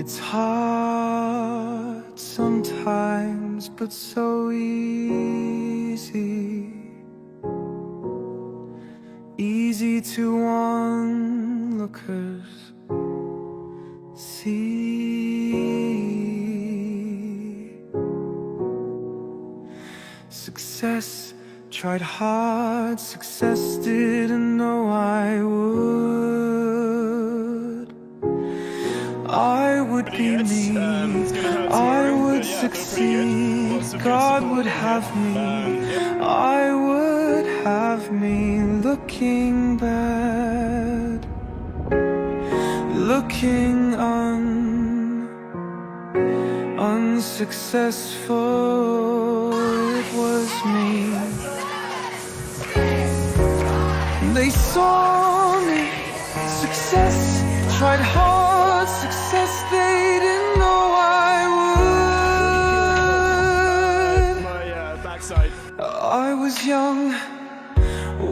It's hard sometimes, but so easy. Easy to onlookers see. Success, tried hard, success didn't know I would. I would be me, I would succeed, God would have me, I would have me looking bad, looking unsuccessful. It was me. They saw me, success, tried hard, success, they didn't know I would. I was young,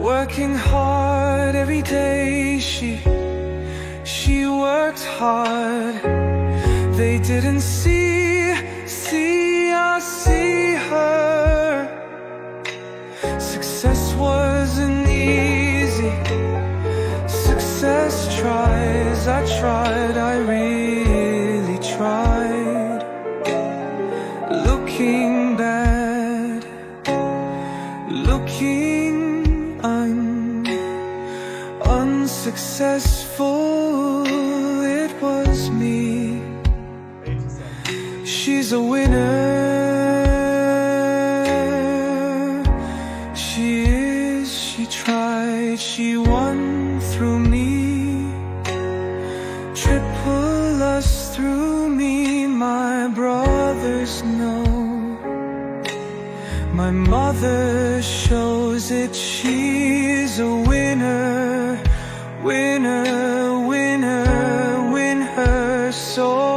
working hard every day. She worked hard. They didn't see, I see her. Success wasn't easy. Success tries, I tried, I really tried. Looking bad, looking unsuccessful. It was me. She's a winner. She is, she tried, she won through me. Triple us through me, my brothers know. My mother shows it, she's a winner. Winner, winner, win her soul.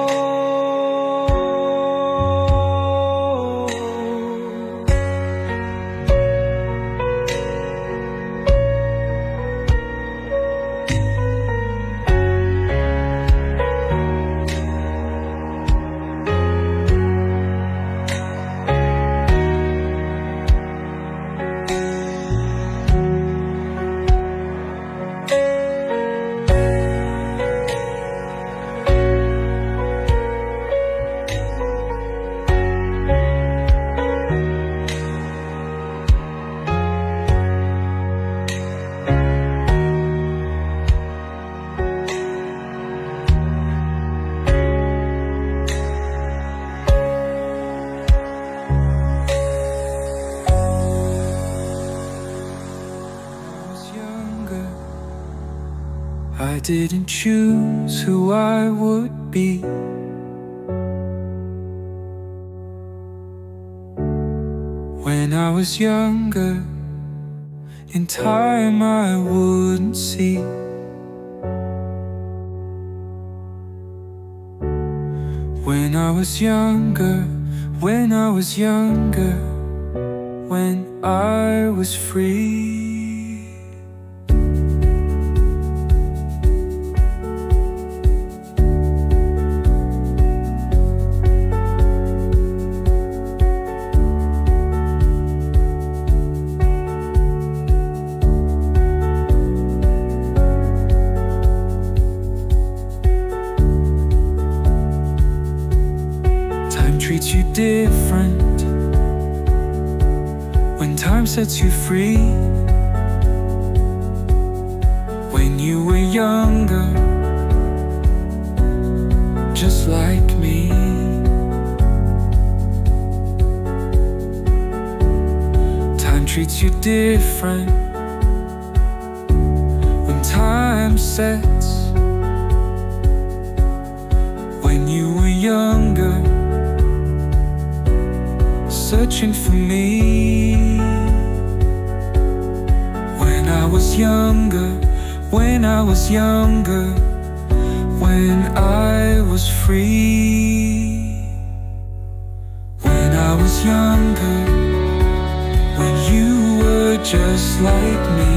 I didn't choose who I would be. When I was younger, in time I wouldn't see. When I was younger, when I was younger, when I was free. Treats you different when time sets you free. When you were younger, just like me. Time treats you different when time sets. When you were younger, searching for me. When I was younger, when I was younger, when I was free. When I was younger, when you were just like me.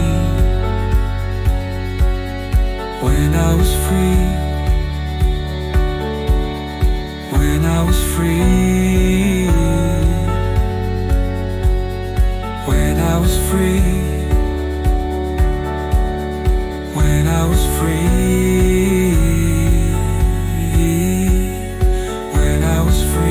When I was free. I was free, when I was free, when I was free, when I was free.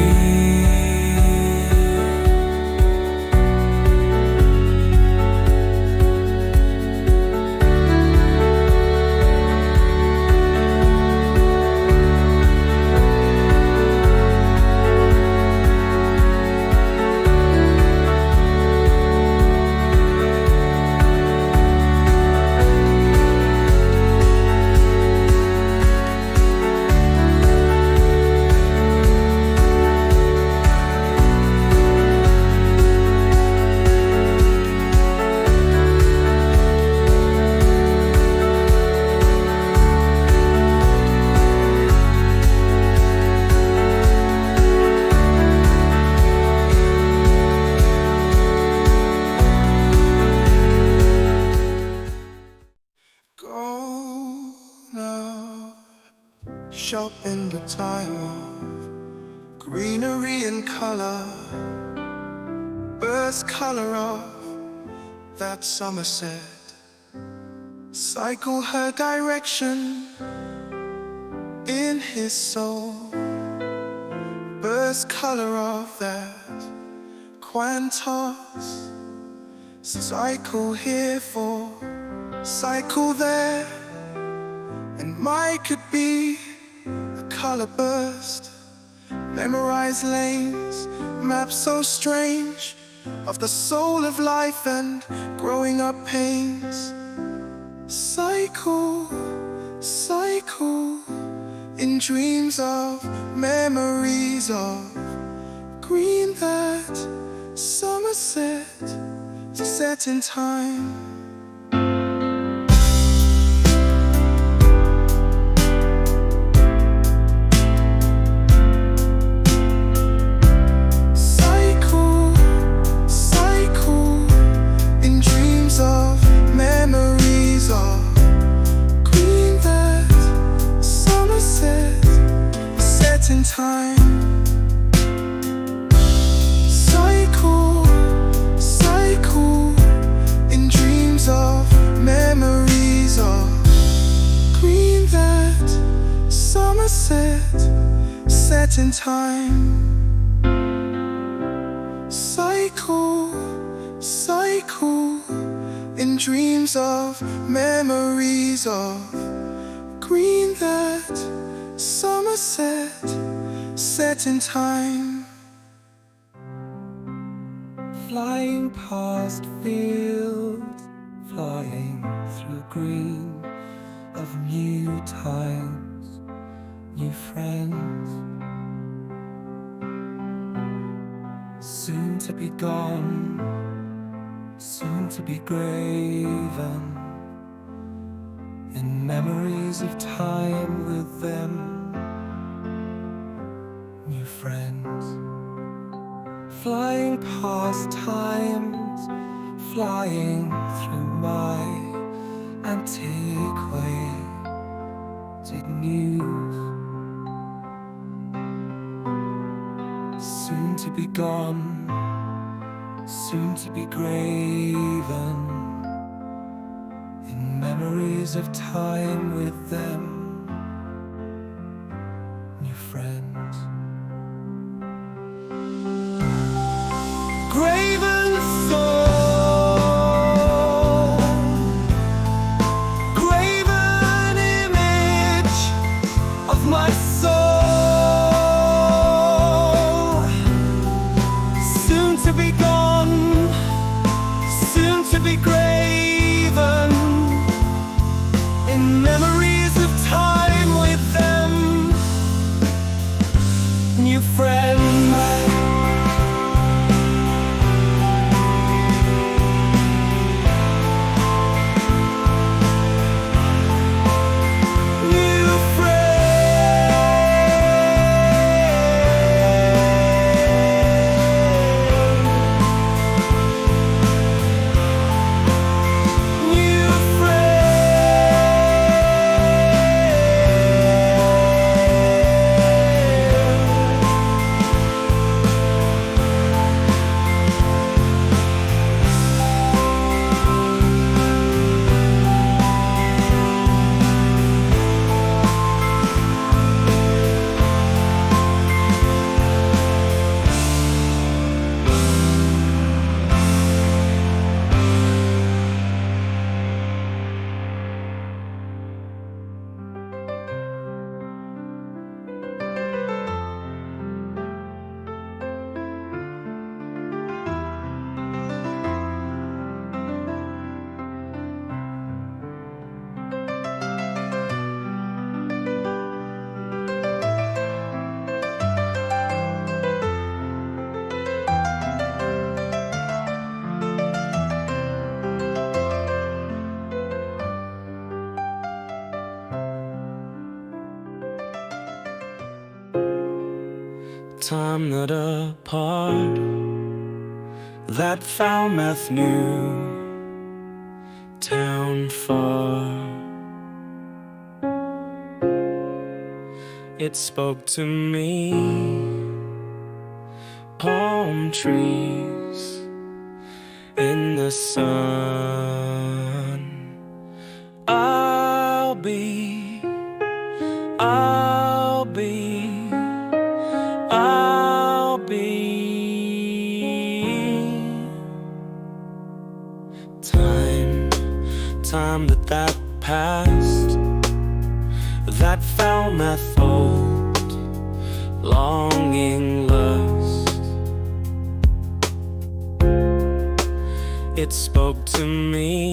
Shop in the time of greenery and color, birds color of that Somerset. Cycle her direction in his soul, birds color of that Quantos. Cycle here for cycle there, and mine could be a color burst. Memorize lanes, maps so strange of the soul of life and growing up pains. Cycle, cycle in dreams of memories of green that Somerset, set in time. In time, cycle, cycle in dreams of memories of green that Somerset, set in time. Cycle, cycle in dreams of memories of green that Somerset, set in time. Flying past fields, flying through green of new times, new friends, soon to be gone, soon to be graven in memories of time with them. New friends, flying past times, flying through my antiquated news, soon to be gone, soon to be graven in memories of time with them. New friends, graven soul, graven image of my soul, soon to be gone, soon to be graven in memories of time. time that apart, that Falmouth knew, town far. It spoke to me, palm trees in the sun. I'll be time that passed, that Falmouth old longing lust. It spoke to me,